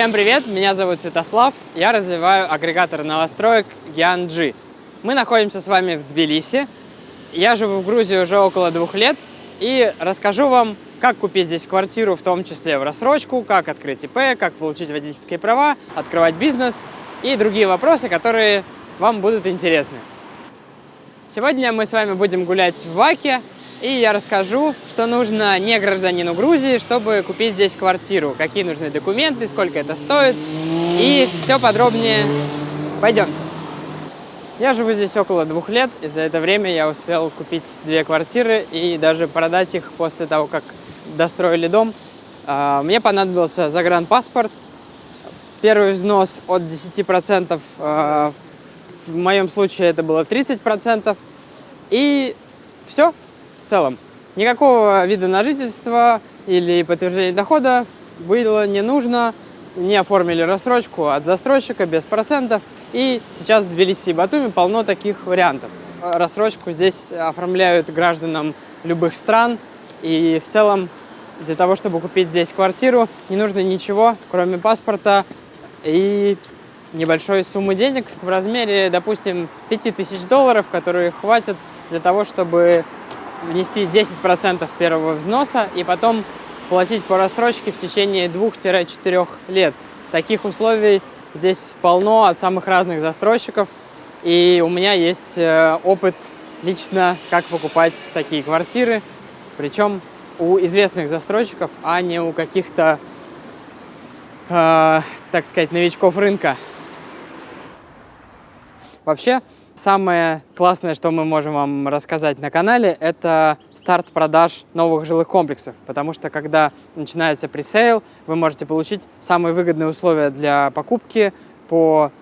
Всем привет, меня зовут Святослав, я развиваю агрегатор новостроек Гианджи. Мы находимся с вами в Тбилиси, я живу в Грузии уже около 2 лет и расскажу вам, как купить здесь квартиру, в том числе в рассрочку, как открыть ИП, как получить водительские права, открывать бизнес и другие вопросы, которые вам будут интересны. Сегодня мы с вами будем гулять в Ваке, и я расскажу, что нужно не гражданину Грузии, чтобы купить здесь квартиру, какие нужны документы, сколько это стоит, и все подробнее. Пойдемте. Я живу здесь около 2 лет, и за это время я успел купить 2 квартиры и даже продать их после того, как достроили дом. Мне понадобился загранпаспорт, первый взнос от 10%, в моем случае это было 30%, и все. В целом, никакого вида на жительство или подтверждения дохода было не нужно, не оформили рассрочку от застройщика без процентов, и сейчас в Тбилиси и Батуми полно таких вариантов. Рассрочку здесь оформляют гражданам любых стран, и в целом для того, чтобы купить здесь квартиру, не нужно ничего, кроме паспорта и небольшой суммы денег в размере, допустим, $5000, которые хватит для того, чтобы внести 10% первого взноса и потом платить по рассрочке в течение 2-4 лет. Таких условий здесь полно от самых разных застройщиков, и у меня есть опыт лично, как покупать такие квартиры, причем у известных застройщиков, а не у каких-то, так сказать, новичков рынка. Вообще, самое классное, что мы можем вам рассказать на канале, это старт продаж новых жилых комплексов, потому что когда начинается пресейл, вы можете получить самые выгодные условия для покупки по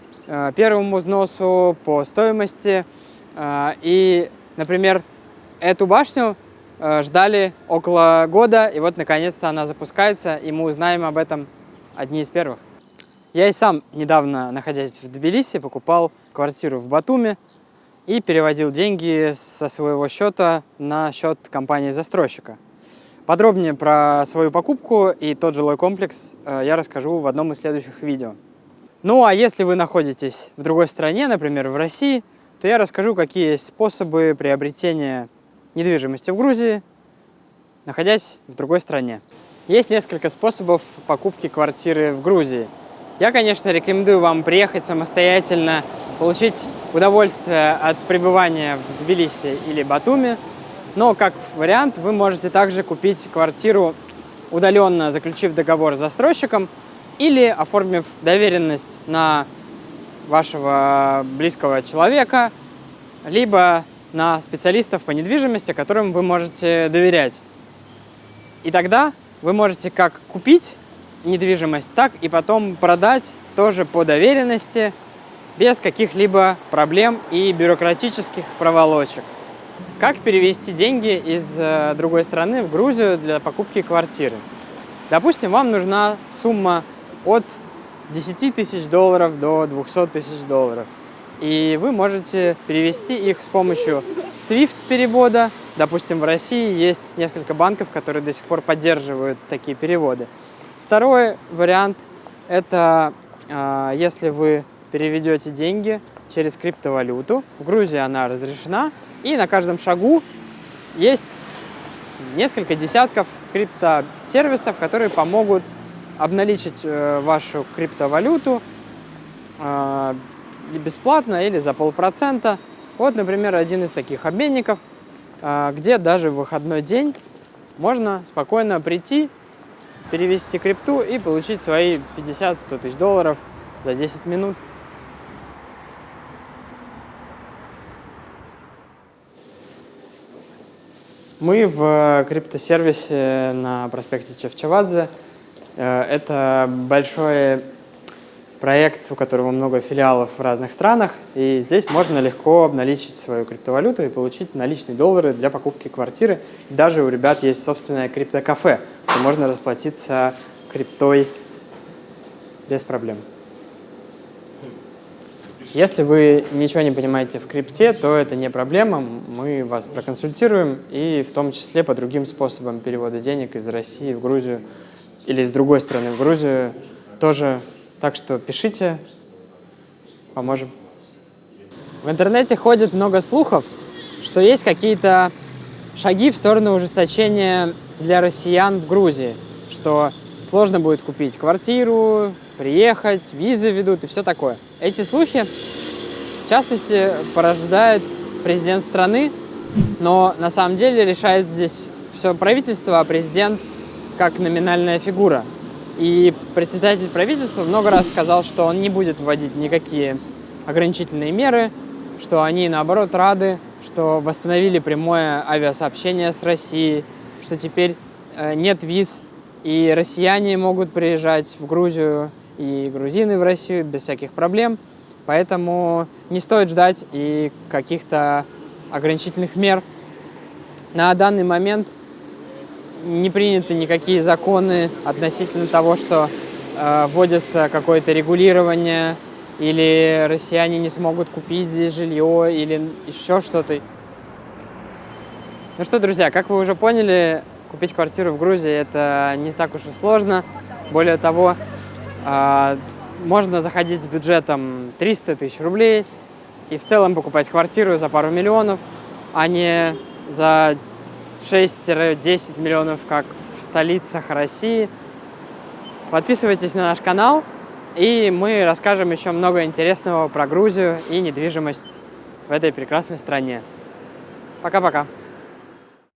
первому взносу, по стоимости. И, например, эту башню ждали около года, и вот наконец-то она запускается, и мы узнаем об этом одни из первых. Я и сам недавно, находясь в Тбилиси, покупал квартиру в Батуми и переводил деньги со своего счета на счет компании-застройщика. Подробнее про свою покупку и тот жилой комплекс я расскажу в одном из следующих видео. Ну а если вы находитесь в другой стране, например, в России, то я расскажу, какие есть способы приобретения недвижимости в Грузии, находясь в другой стране. Есть несколько способов покупки квартиры в Грузии. Я, конечно, рекомендую вам приехать самостоятельно, получить удовольствие от пребывания в Тбилиси или Батуми, но как вариант вы можете также купить квартиру удаленно, заключив договор с застройщиком или оформив доверенность на вашего близкого человека, либо на специалистов по недвижимости, которым вы можете доверять. И тогда вы можете как купить недвижимость, так и потом продать тоже по доверенности, без каких-либо проблем и бюрократических проволочек. Как перевести деньги из другой страны в Грузию для покупки квартиры? Допустим, вам нужна сумма от $10 000 до $200 000. И вы можете перевести их с помощью SWIFT-перевода. Допустим, в России есть несколько банков, которые до сих пор поддерживают такие переводы. Второй вариант – это если вы переведете деньги через криптовалюту. В Грузии она разрешена, и на каждом шагу есть несколько десятков криптосервисов, которые помогут обналичить вашу криптовалюту бесплатно или за 0,5%. Вот, например, один из таких обменников, где даже в выходной день можно спокойно прийти, перевести крипту и получить свои $50-100 000 за 10 минут. Мы в криптосервисе на проспекте Чевчевадзе. Это большой проект, у которого много филиалов в разных странах, и здесь можно легко обналичить свою криптовалюту и получить наличные доллары для покупки квартиры. И даже у ребят есть собственное криптокафе, где можно расплатиться криптой без проблем. Если вы ничего не понимаете в крипте, то это не проблема, мы вас проконсультируем, и в том числе по другим способам перевода денег из России в Грузию или из другой страны в Грузию тоже. Так что пишите, поможем. В интернете ходит много слухов, что есть какие-то шаги в сторону ужесточения для россиян в Грузии, что сложно будет купить квартиру, приехать, визы ведут и все такое. Эти слухи, в частности, порождает президент страны, но на самом деле решает здесь все правительство, а президент как номинальная фигура. И председатель правительства много раз сказал, что он не будет вводить никакие ограничительные меры, что они, наоборот, рады, что восстановили прямое авиасообщение с Россией, что теперь нет виз, и россияне могут приезжать в Грузию, и грузины в Россию без всяких проблем. Поэтому не стоит ждать и каких-то ограничительных мер. На данный момент не приняты никакие законы относительно того, что вводится какое-то регулирование, или россияне не смогут купить здесь жилье, или еще что-то. Ну что, друзья, как вы уже поняли, купить квартиру в Грузии это не так уж и сложно. Более того, можно заходить с бюджетом 300 тысяч рублей и в целом покупать квартиру за пару миллионов, а не за 6-10 миллионов, как в столицах России. Подписывайтесь на наш канал, и мы расскажем еще много интересного про Грузию и недвижимость в этой прекрасной стране. Пока-пока.